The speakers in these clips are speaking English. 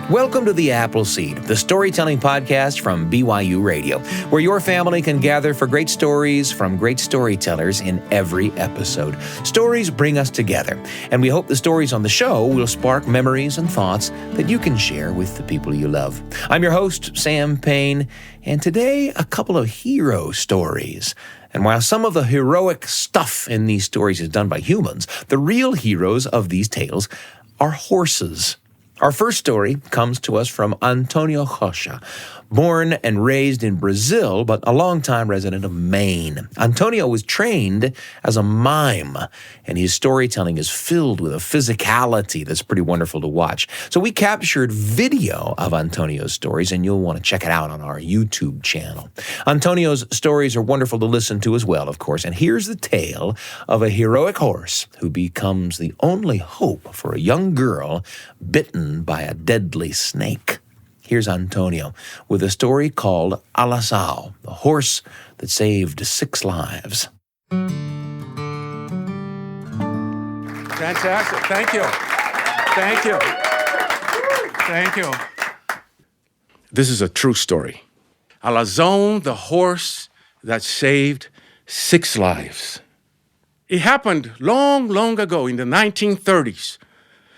Welcome to The Appleseed, the storytelling podcast from BYU Radio, where your family can gather for great stories from great storytellers in every episode. Stories bring us together, and we hope the stories on the show will spark memories and thoughts that you can share with the people you love. I'm your host, Sam Payne, and today a couple of hero stories. And while some of the heroic stuff in these stories is done by humans, the real heroes of these tales are horses. Our first story comes to us from Antonio Rocha, born and raised in Brazil, but a longtime resident of Maine. Antonio was trained as a mime, and his storytelling is filled with a physicality that's pretty wonderful to watch. So we captured video of Antonio's stories, and you'll want to check it out on our YouTube channel. Antonio's stories are wonderful to listen to as well, of course, and here's the tale of a heroic horse who becomes the only hope for a young girl bitten by a deadly snake. Here's Antonio with a story called Alazão, the horse that saved 6 lives. Fantastic. Thank you. Thank you. Thank you. This is a true story. Alazão, the horse that saved 6 lives. It happened long, long ago in the 1930s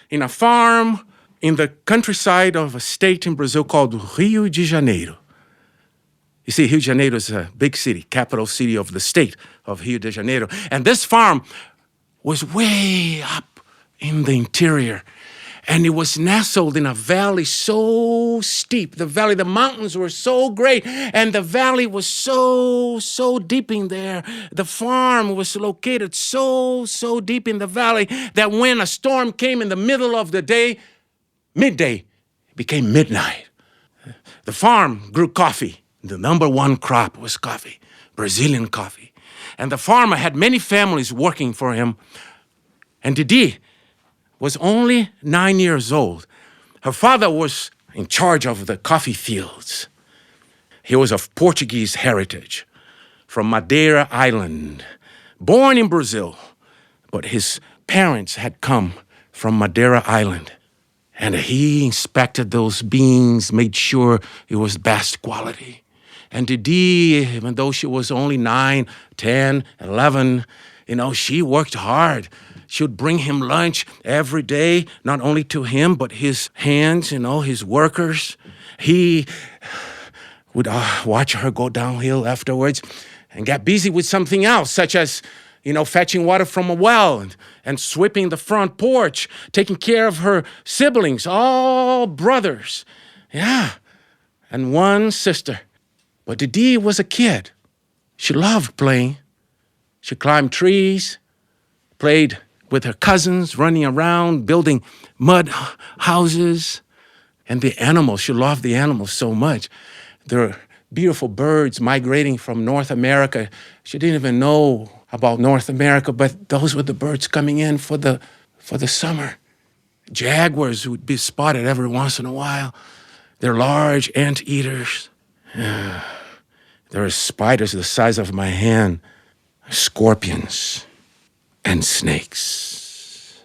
in a farm in the countryside of a state in Brazil called Rio de Janeiro. You see, Rio de Janeiro is a big city, capital city of the state of Rio de Janeiro. And this farm was way up in the interior. And it was nestled in a valley so steep. The mountains were so great. And the valley was so deep in there. The farm was located so deep in the valley that when a storm came in the middle of the day, midday became midnight. The farm grew coffee. The number one crop was coffee, Brazilian coffee. And the farmer had many families working for him. And Didi was only 9 years old. Her father was in charge of the coffee fields. He was of Portuguese heritage, from Madeira Island, born in Brazil, but his parents had come from Madeira Island. And he inspected those beans, made sure it was best quality. And Didi, even though she was only 9, 10, 11, she worked hard. She would bring him lunch every day, not only to him, but his hands, his workers. He would watch her go downhill afterwards and get busy with something else, such as fetching water from a well and sweeping the front porch, taking care of her siblings, all brothers. Yeah, and one sister. But Didi was a kid. She loved playing. She climbed trees, played with her cousins, running around, building mud houses. And the animals, she loved the animals so much. There were beautiful birds migrating from North America. She didn't even know about North America, but those were the birds coming in for the summer. Jaguars would be spotted every once in a while. They're large anteaters. There are spiders the size of my hand, scorpions, and snakes.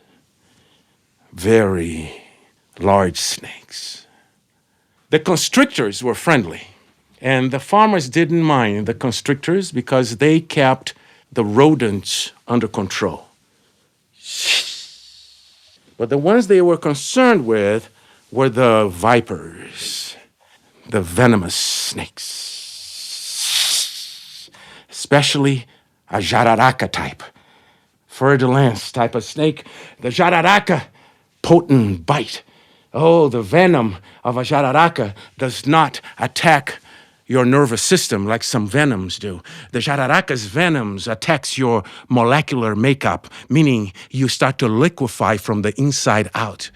Very large snakes. The constrictors were friendly, and the farmers didn't mind the constrictors because they kept the rodents under control. But the ones they were concerned with were the vipers, the venomous snakes, especially a jararaca type, fer-de-lance type of snake. The jararaca, potent bite. Oh, the venom of a jararaca does not attack your nervous system like some venoms do. The jararaca's venoms attacks your molecular makeup, meaning you start to liquefy from the inside out.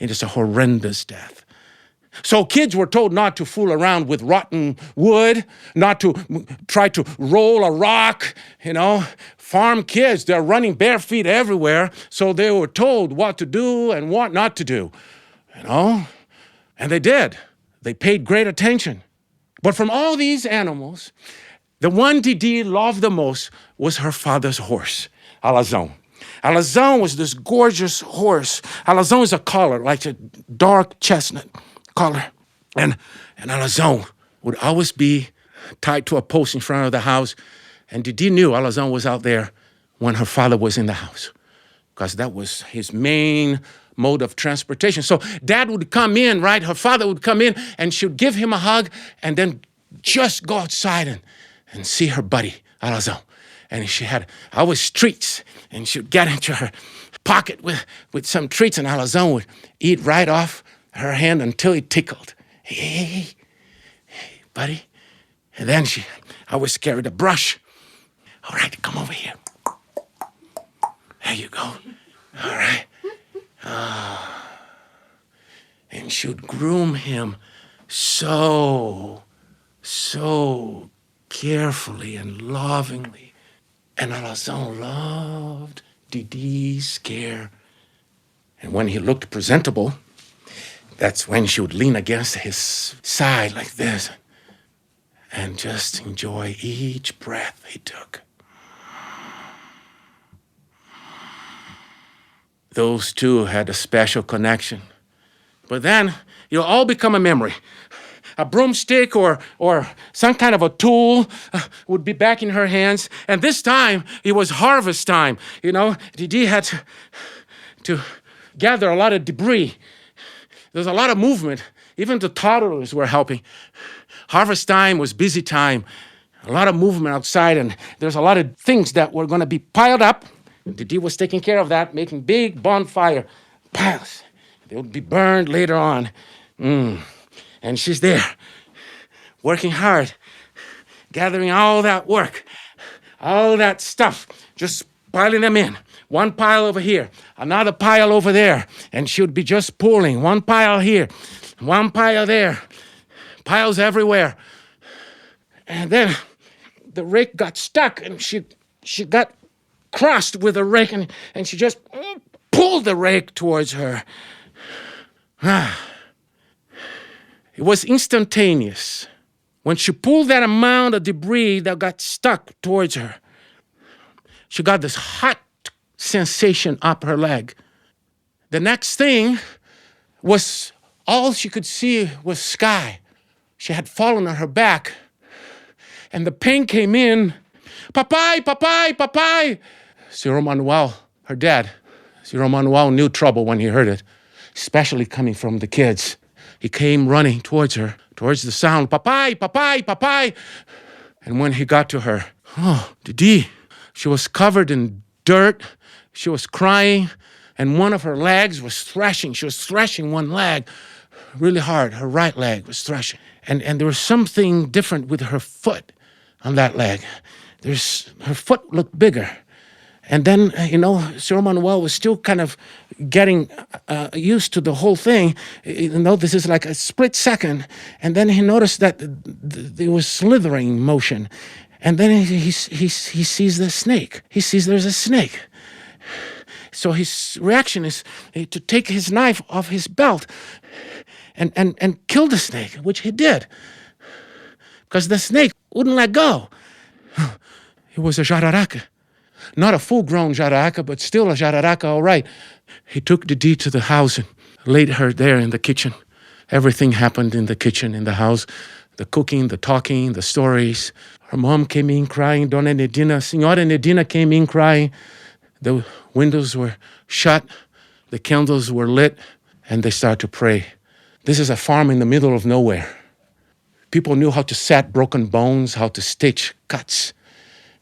It is a horrendous death. So kids were told not to fool around with rotten wood, not to try to roll a rock, Farm kids, they're running bare feet everywhere, so they were told what to do and what not to do, And they did. They paid great attention. But from all these animals, the one Didi loved the most was her father's horse, Alazão. Alazão was this gorgeous horse. Alazão is a color, like a dark chestnut, collar. And Alazão would always be tied to a post in front of the house. And Didi knew Alazão was out there when her father was in the house, because that was his main mode of transportation. So Dad would come in, right? Her father would come in, and she would give him a hug, and then just go outside and see her buddy, Alazão. And she had always treats, and she would get into her pocket with some treats, and Alazão would eat right off her hand until it tickled. Hey, buddy. And then she always carried a brush. All right, come over here. There you go. All right. And she would groom him so carefully and lovingly. And Alazão loved Didi's care. And when he looked presentable, that's when she would lean against his side like this and just enjoy each breath he took. Those two had a special connection. But then you'll all become a memory. A broomstick or some kind of a tool would be back in her hands. And this time, it was harvest time. You know, Didi had to gather a lot of debris. There's a lot of movement. Even the toddlers were helping. Harvest time was busy time. A lot of movement outside, and there's a lot of things that were going to be piled up. Didi was taking care of that, making big bonfire piles. They would be burned later on. And she's there, working hard, gathering all that work, all that stuff, just piling them in. One pile over here, another pile over there. And she would be just pulling one pile here, one pile there, piles everywhere. And then the rake got stuck, and she got crossed with the rake, and she just pulled the rake towards her. It was instantaneous. When she pulled that amount of debris that got stuck towards her, she got this hot sensation up her leg. The next thing was all she could see was sky. She had fallen on her back, and the pain came in. Papai, papai, papai. Senhor Manuel, her dad, Senhor Manuel knew trouble when he heard it, especially coming from the kids. He came running towards her, towards the sound, papai, papai, papai. And when he got to her, Didi, she was covered in dirt. She was crying, and one of her legs was thrashing. She was thrashing one leg really hard. Her right leg was thrashing. And there was something different with her foot on that leg. Her foot looked bigger. And then, Senhor Manuel was still kind of getting used to the whole thing. This is like a split second. And then he noticed that there was slithering motion. And then he sees the snake. He sees there's a snake. So his reaction is to take his knife off his belt and kill the snake, which he did. Because the snake wouldn't let go. It was a jararaca. Not a full-grown jararaca, but still a jararaca, all right. He took Didi to the house and laid her there in the kitchen. Everything happened in the kitchen, in the house. The cooking, the talking, the stories. Her mom came in crying. Dona Nedina, Senhora Nedina came in crying. The windows were shut. The candles were lit. And they started to pray. This is a farm in the middle of nowhere. People knew how to set broken bones, how to stitch cuts.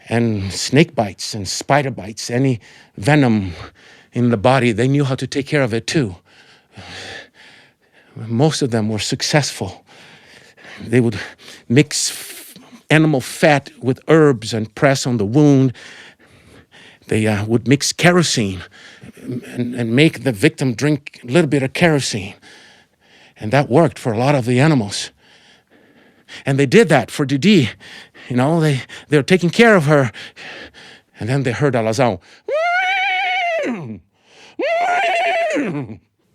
And snake bites and spider bites, any venom in the body, they knew how to take care of it too. Most of them were successful. They would mix animal fat with herbs and press on the wound. They would mix kerosene and make the victim drink a little bit of kerosene. And that worked for a lot of the animals. And they did that for Didi. They were taking care of her. And then they heard Alazão.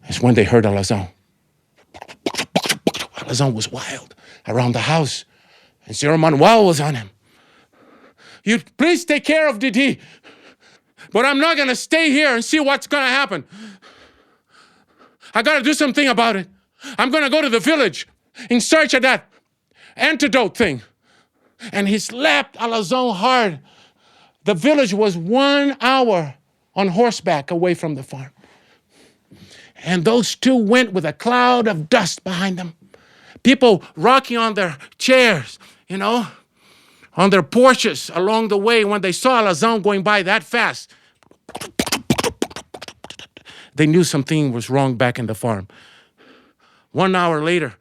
That's when they heard Alazão. Alazão was wild around the house. And Senhor Manuel was on him. You please take care of Didi. But I'm not going to stay here and see what's going to happen. I got to do something about it. I'm going to go to the village in search of that antidote thing. And he slapped Alazão hard. The village was 1 hour on horseback away from the farm. And those two went with a cloud of dust behind them. People rocking on their chairs, on their porches along the way when they saw Alazão going by that fast. They knew something was wrong back in the farm. 1 hour later,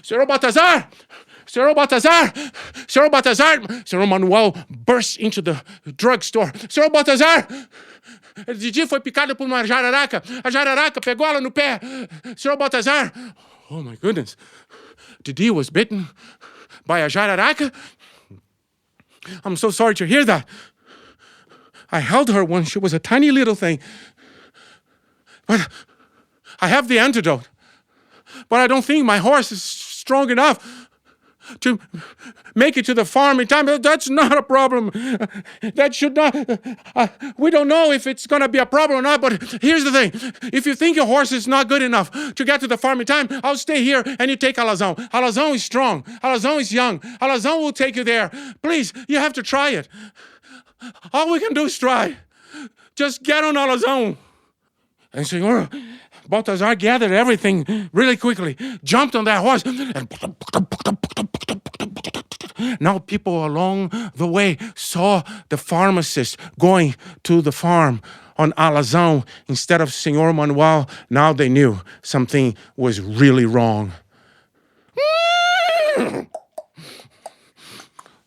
Senhor Baltazar! Senhor Baltazar! Senhor Baltazar! Senhor Manuel burst into the drugstore. Senhor Baltazar! Didi foi picada por uma jararaca. A jararaca pegou ela no pé. Senhor Baltazar! Oh my goodness. Didi was bitten by a jararaca? I'm so sorry to hear that. I held her when she was a tiny little thing. But I have the antidote. But I don't think my horse is strong enough to make it to the farm in time. That's not a problem. That should not. We don't know if it's going to be a problem or not, but here's the thing. If you think your horse is not good enough to get to the farm in time, I'll stay here and you take Alazão. Alazão is strong. Alazão is young. Alazão will take you there. Please, you have to try it. All we can do is try. Just get on Alazão. And Senor Baltazar gathered everything really quickly, jumped on that horse, and now people along the way saw the pharmacist going to the farm on Alazão instead of Senor Manuel. Now they knew something was really wrong.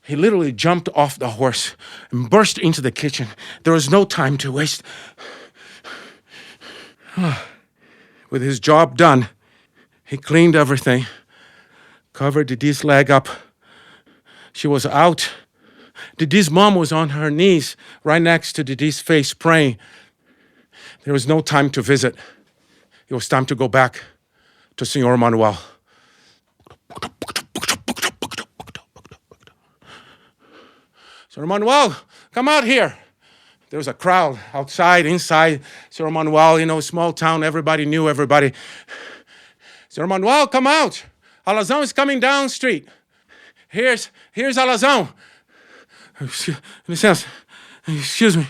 He literally jumped off the horse and burst into the kitchen. There was no time to waste. With his job done, he cleaned everything, covered Didi's leg up. She was out. Didi's mom was on her knees right next to Didi's face praying. There was no time to visit. It was time to go back to Senor Manuel. Senor Manuel, come out here. There was a crowd outside, inside. Senor Manuel, small town, everybody knew everybody. Senor Manuel, come out. Alazão is coming down street. Here's Alazão. Excuse me.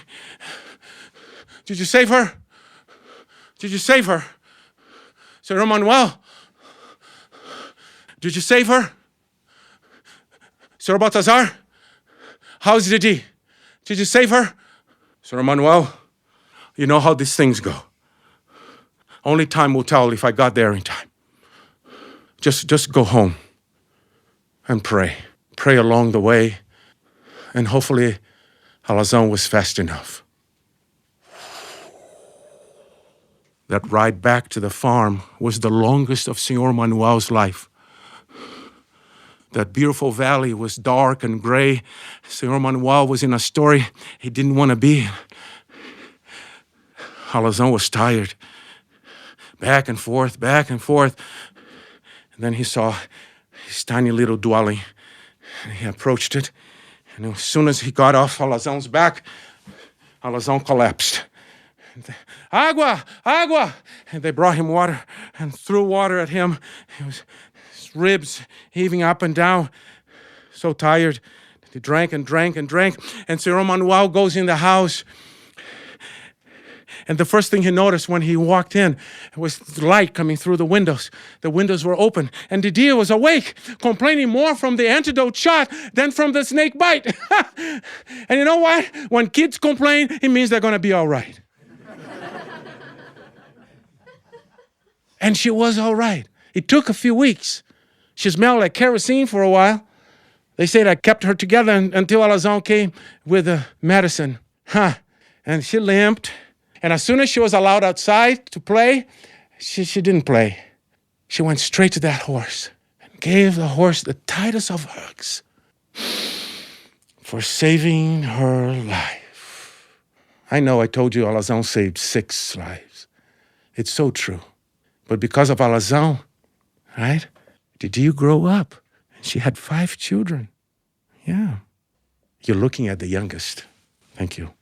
Did you save her? Did you save her? Senor Manuel, did you save her? Senor Baltazar, how's Didi? Did you save her? Senor Manuel, you know how these things go. Only time will tell if I got there in time. Just go home and pray. Pray along the way, and hopefully Alazão was fast enough. That ride back to the farm was the longest of Senor Manuel's life. That beautiful valley was dark and gray. Senor Manuel was in a story he didn't want to be in. Alazão was tired. Back and forth, back and forth. And then he saw his tiny little dwelling. And he approached it. And as soon as he got off Alazão's back, Alazão collapsed. Agua! Agua! And they brought him water and threw water at him. His ribs heaving up and down. So tired. He drank and drank and drank. And Senor Manuel goes in the house. And the first thing he noticed when he walked in was the light coming through the windows. The windows were open. And Didi was awake, complaining more from the antidote shot than from the snake bite. And you know what? When kids complain, it means they're going to be all right. And she was all right. It took a few weeks. She smelled like kerosene for a while. They said I kept her together until Alazão came with the medicine. And she limped. And as soon as she was allowed outside to play, she didn't play. She went straight to that horse and gave the horse the tightest of hugs for saving her life. I know I told you Alazão saved 6 lives. It's so true. But because of Alazão, right? Did you grow up? She had 5 children. Yeah. You're looking at the youngest. Thank you.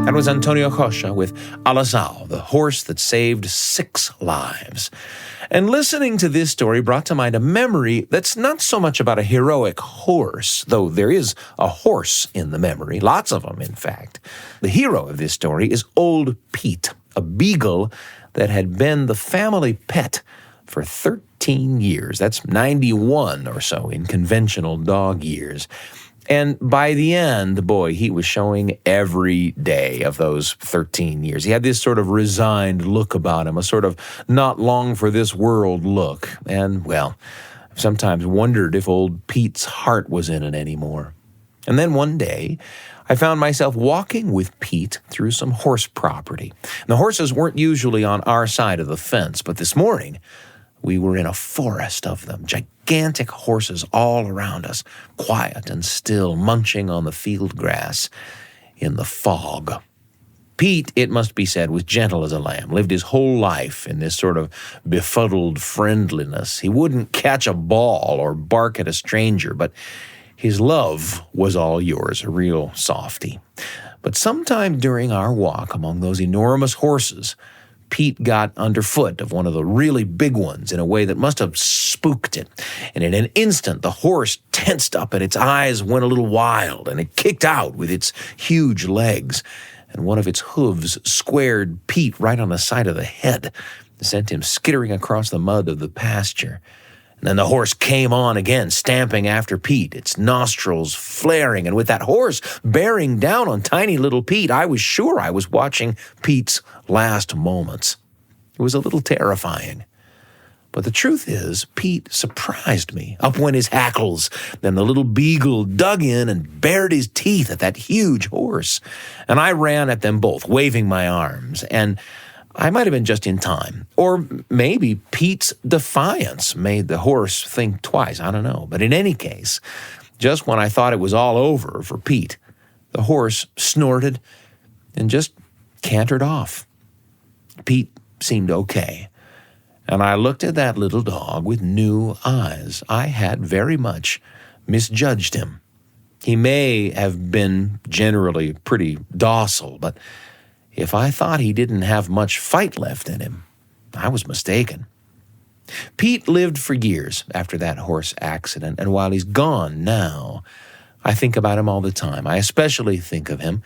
That was Antonio Rocha with Alazão, the horse that saved 6 lives. And listening to this story brought to mind a memory that's not so much about a heroic horse, though there is a horse in the memory, lots of them, in fact. The hero of this story is Old Pete, a beagle that had been the family pet for 13 years. That's 91 or so in conventional dog years. And by the end, boy, he was showing every day of those 13 years. He had this sort of resigned look about him, a sort of not long for this world look. And, well, I've sometimes wondered if old Pete's heart was in it anymore. And then one day, I found myself walking with Pete through some horse property. The horses weren't usually on our side of the fence, but this morning, we were in a forest of them, gigantic horses all around us, quiet and still, munching on the field grass in the fog. Pete, it must be said, was gentle as a lamb, lived his whole life in this sort of befuddled friendliness. He wouldn't catch a ball or bark at a stranger, but his love was all yours, a real softy. But sometime during our walk among those enormous horses, Pete got underfoot of one of the really big ones in a way that must have spooked it. And in an instant, the horse tensed up and its eyes went a little wild, and it kicked out with its huge legs. And one of its hooves squared Pete right on the side of the head and sent him skittering across the mud of the pasture. And then the horse came on again, stamping after Pete, its nostrils flaring. And with that horse bearing down on tiny little Pete, I was sure I was watching Pete's last moments. It was a little terrifying. But the truth is, Pete surprised me. Up went his hackles. Then the little beagle dug in and bared his teeth at that huge horse. And I ran at them both, waving my arms. And I might have been just in time. Or maybe Pete's defiance made the horse think twice. I don't know. But in any case, just when I thought it was all over for Pete, the horse snorted and just cantered off. Pete seemed okay. And I looked at that little dog with new eyes. I had very much misjudged him. He may have been generally pretty docile, but if I thought he didn't have much fight left in him, I was mistaken. Pete lived for years after that horse accident, and while he's gone now, I think about him all the time. I especially think of him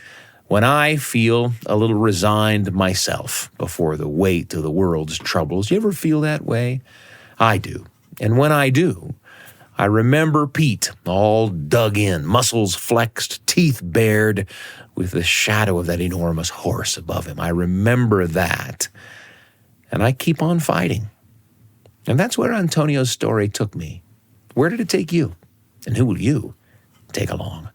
when I feel a little resigned myself before the weight of the world's troubles. You ever feel that way? I do. And when I do, I remember Pete all dug in, muscles flexed, teeth bared, with the shadow of that enormous horse above him. I remember that, and I keep on fighting. And that's where Antonio's story took me. Where did it take you? And who will you take along?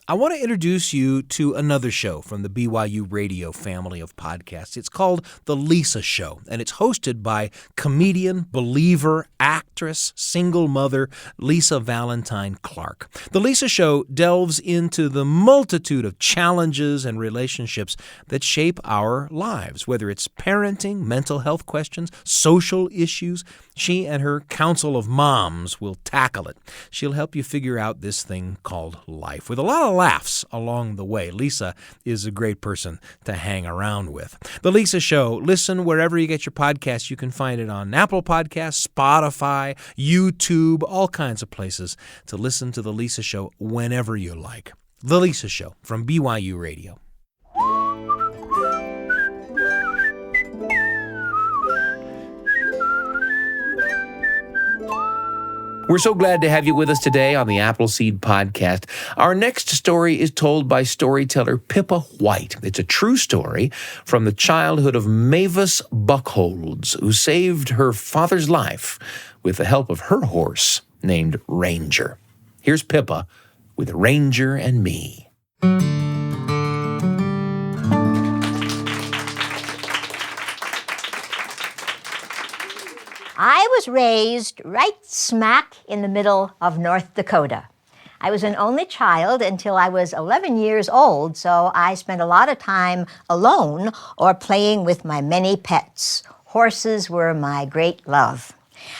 I want to introduce you to another show from the BYUradio family of podcasts. It's called The Lisa Show, and it's hosted by comedian, believer, actress, single mother Lisa Valentine Clark. The Lisa Show delves into the multitude of challenges and relationships that shape our lives, whether it's parenting, mental health questions, social issues. She and her council of moms will tackle it. She'll help you figure out this thing called life, with a lot of laughs along the way. Lisa is a great person to hang around with. The Lisa Show, listen wherever you get your podcasts. You can find it on Apple Podcasts, Spotify, YouTube, all kinds of places to listen to The Lisa Show whenever you like. The Lisa Show from BYU Radio. We're so glad to have you with us today on the Appleseed Podcast. Our next story is told by storyteller Pippa White. It's a true story from the childhood of Mavis Buckholds, who saved her father's life with the help of her horse named Ranger. Here's Pippa with Ranger and Me. I was raised right smack in the middle of North Dakota. I was an only child until I was 11 years old, so I spent a lot of time alone or playing with my many pets. Horses were my great love.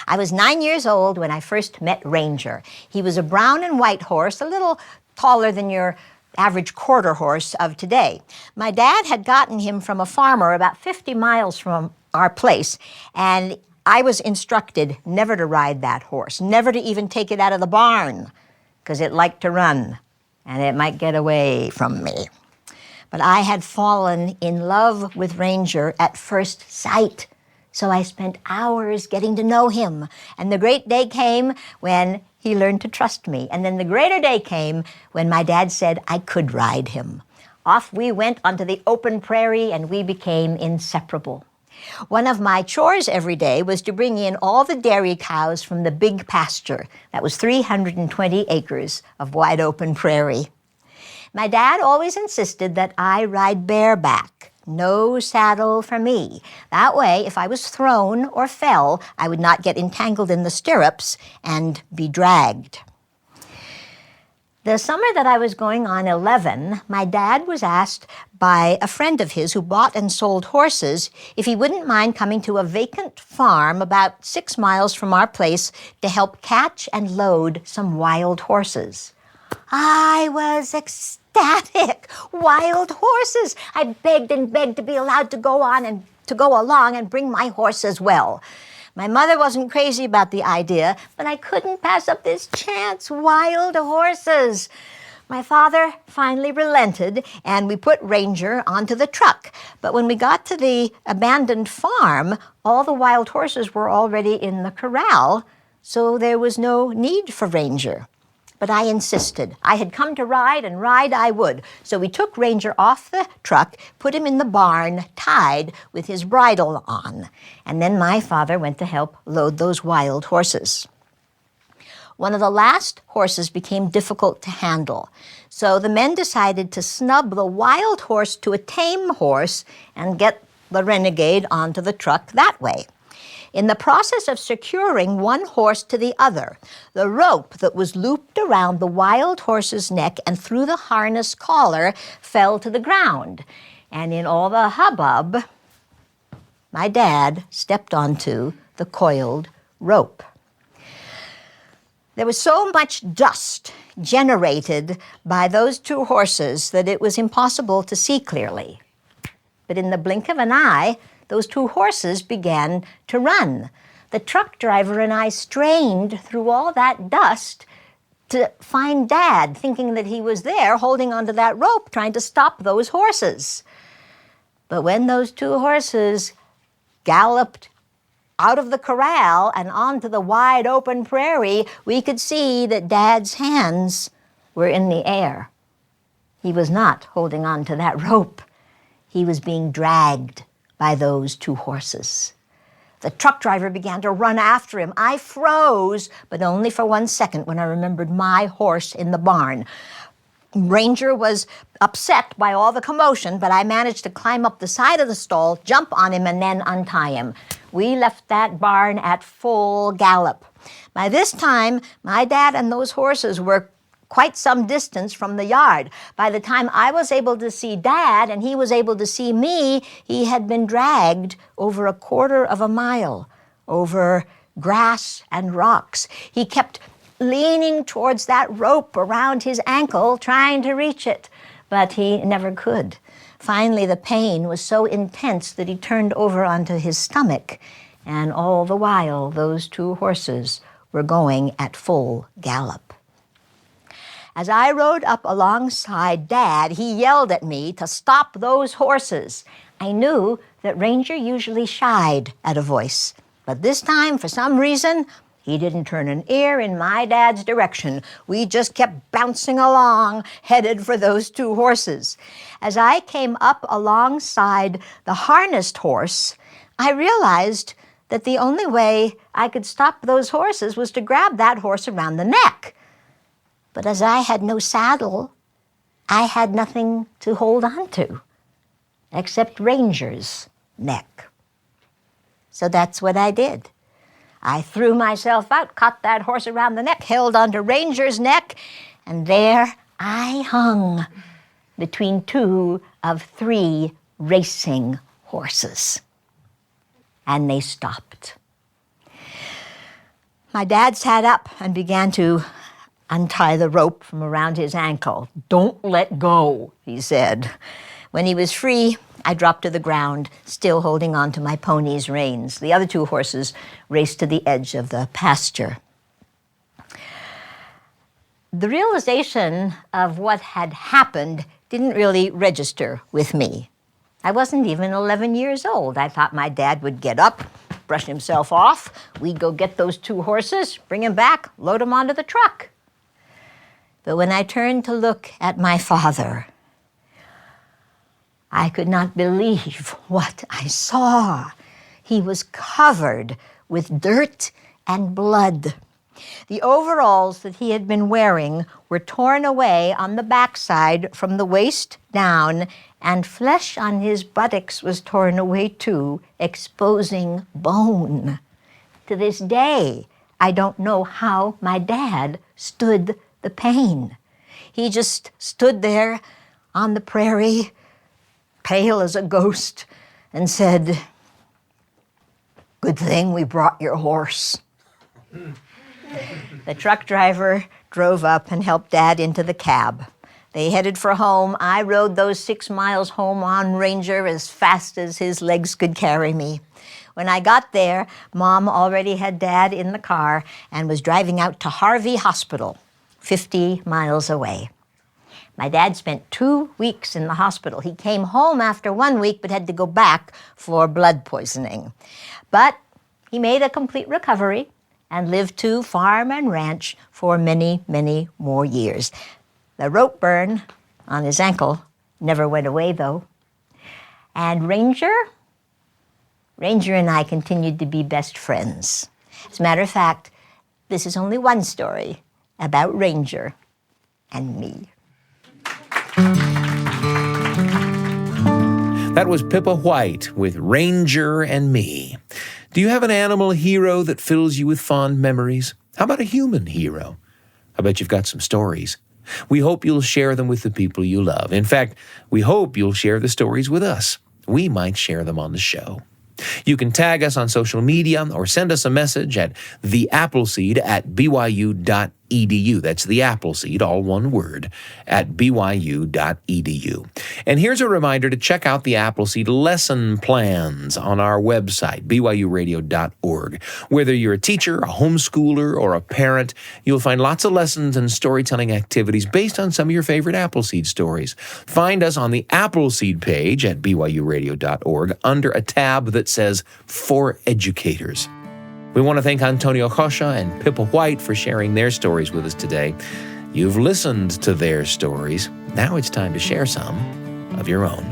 I was 9 years old when I first met Ranger. He was a brown and white horse, a little taller than your average quarter horse of today. My dad had gotten him from a farmer about 50 miles from our place, and I was instructed never to ride that horse, never to even take it out of the barn, because it liked to run, and it might get away from me. But I had fallen in love with Ranger at first sight, so I spent hours getting to know him, and the great day came when he learned to trust me, and then the greater day came when my dad said I could ride him. Off we went onto the open prairie, and we became inseparable. One of my chores every day was to bring in all the dairy cows from the big pasture. That was 320 acres of wide open prairie. My dad always insisted that I ride bareback, no saddle for me. That way, if I was thrown or fell, I would not get entangled in the stirrups and be dragged. The summer that I was going on 11, my dad was asked by a friend of his who bought and sold horses if he wouldn't mind coming to a vacant farm about 6 miles from our place to help catch and load some wild horses. I was ecstatic. Wild horses. I begged and begged to be allowed to go along and bring my horse as well. My mother wasn't crazy about the idea, but I couldn't pass up this chance. Wild horses. My father finally relented, and we put Ranger onto the truck. But when we got to the abandoned farm, all the wild horses were already in the corral, so there was no need for Ranger. But I insisted. I had come to ride, and ride I would. So we took Ranger off the truck, put him in the barn, tied with his bridle on. And then my father went to help load those wild horses. One of the last horses became difficult to handle. So the men decided to snub the wild horse to a tame horse and get the renegade onto the truck that way. In the process of securing one horse to the other, the rope that was looped around the wild horse's neck and through the harness collar fell to the ground. And in all the hubbub, my dad stepped onto the coiled rope. There was so much dust generated by those two horses that it was impossible to see clearly. But in the blink of an eye, those two horses began to run. The truck driver and I strained through all that dust to find Dad, thinking that he was there holding onto that rope, trying to stop those horses. But when those two horses galloped out of the corral and onto the wide open prairie, we could see that Dad's hands were in the air. He was not holding on to that rope. He was being dragged by those two horses. The truck driver began to run after him. I froze, but only for 1 second when I remembered my horse in the barn. Ranger was upset by all the commotion, but I managed to climb up the side of the stall, jump on him, and then untie him. We left that barn at full gallop. By this time, my dad and those horses were quite some distance from the yard. By the time I was able to see Dad and he was able to see me, he had been dragged over 1/4 mile, over grass and rocks. He kept leaning towards that rope around his ankle, trying to reach it, but he never could. Finally, the pain was so intense that he turned over onto his stomach, and all the while, those two horses were going at full gallop. As I rode up alongside Dad, he yelled at me to stop those horses. I knew that Ranger usually shied at a voice, but this time, for some reason, he didn't turn an ear in my dad's direction. We just kept bouncing along, headed for those two horses. As I came up alongside the harnessed horse, I realized that the only way I could stop those horses was to grab that horse around the neck. But as I had no saddle, I had nothing to hold on to except Ranger's neck. So that's what I did. I threw myself out, caught that horse around the neck, held onto Ranger's neck, And there I hung between 2 of 3 racing horses. And they stopped. My dad sat up and began to untie the rope from around his ankle. "Don't let go," he said. When he was free, I dropped to the ground, still holding on to my pony's reins. The other 2 horses raced to the edge of the pasture. The realization of what had happened didn't really register with me. I wasn't even 11 years old. I thought my dad would get up, brush himself off, we'd go get those 2 horses, bring them back, load them onto the truck. But when I turned to look at my father, I could not believe what I saw. He was covered with dirt and blood. The overalls that he had been wearing were torn away on the backside from the waist down, and flesh on his buttocks was torn away too, exposing bone. To this day, I don't know how my dad stood the pain. He just stood there on the prairie, pale as a ghost, and said, "Good thing we brought your horse." The truck driver drove up and helped Dad into the cab. They headed for home. I rode those 6 miles home on Ranger as fast as his legs could carry me. When I got there, Mom already had Dad in the car and was driving out to Harvey Hospital, 50 miles away. My dad spent 2 weeks in the hospital. He came home after 1 week but had to go back for blood poisoning. But he made a complete recovery and lived to farm and ranch for many, many more years. The rope burn on his ankle never went away, though. And Ranger and I continued to be best friends. As a matter of fact, this is only one story about Ranger and me. That was Pippa White with Ranger and Me. Do you have an animal hero that fills you with fond memories? How about a human hero? I bet you've got some stories. We hope you'll share them with the people you love. In fact, we hope you'll share the stories with us. We might share them on the show. You can tag us on social media or send us a message at theappleseed@byu.edu. That's the Appleseed, all one word, at byu.edu. And here's a reminder to check out the Appleseed lesson plans on our website, BYUradio.org. Whether you're a teacher, a homeschooler, or a parent, you'll find lots of lessons and storytelling activities based on some of your favorite Appleseed stories. Find us on the Appleseed page at BYUradio.org under a tab that says For Educators. We want to thank Antonio Rocha and Pippa White for sharing their stories with us today. You've listened to their stories. Now it's time to share some of your own.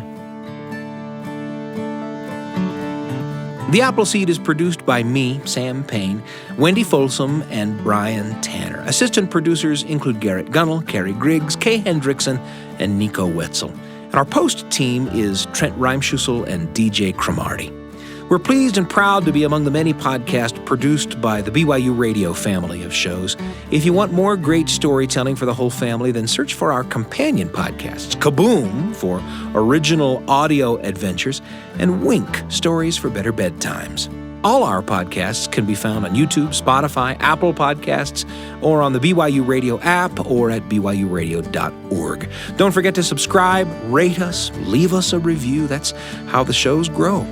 The Appleseed is produced by me, Sam Payne, Wendy Folsom, and Brian Tanner. Assistant producers include Garrett Gunnell, Carrie Griggs, Kay Hendrickson, and Nico Wetzel. And our post team is Trent Reimschussel and DJ Cromarty. We're pleased and proud to be among the many podcasts produced by the BYU Radio family of shows. If you want more great storytelling for the whole family, then search for our companion podcasts, Kaboom for original audio adventures, and Wink, stories for better bedtimes. All our podcasts can be found on YouTube, Spotify, Apple Podcasts, or on the BYU Radio app or at BYUradio.org. Don't forget to subscribe, rate us, leave us a review. That's how the shows grow.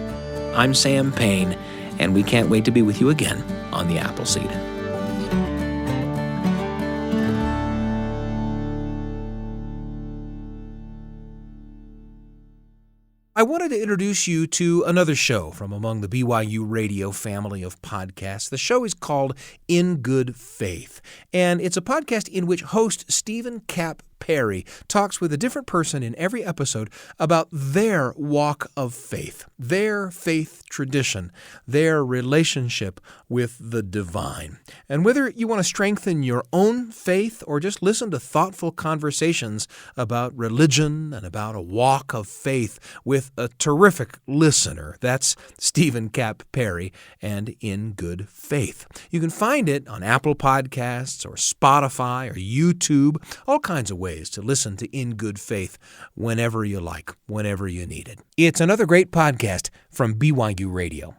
I'm Sam Payne, and we can't wait to be with you again on the Appleseed. I wanted to introduce you to another show from among the BYU Radio family of podcasts. The show is called In Good Faith, and it's a podcast in which host Stephen Cap Perry talks with a different person in every episode about their walk of faith, their faith tradition, their relationship with the divine. And whether you want to strengthen your own faith or just listen to thoughtful conversations about religion and about a walk of faith with a terrific listener, that's Stephen Cap Perry and In Good Faith. You can find it on Apple Podcasts or Spotify or YouTube, all kinds of ways to listen to In Good Faith whenever you like, whenever you need it. It's another great podcast from BYU Radio.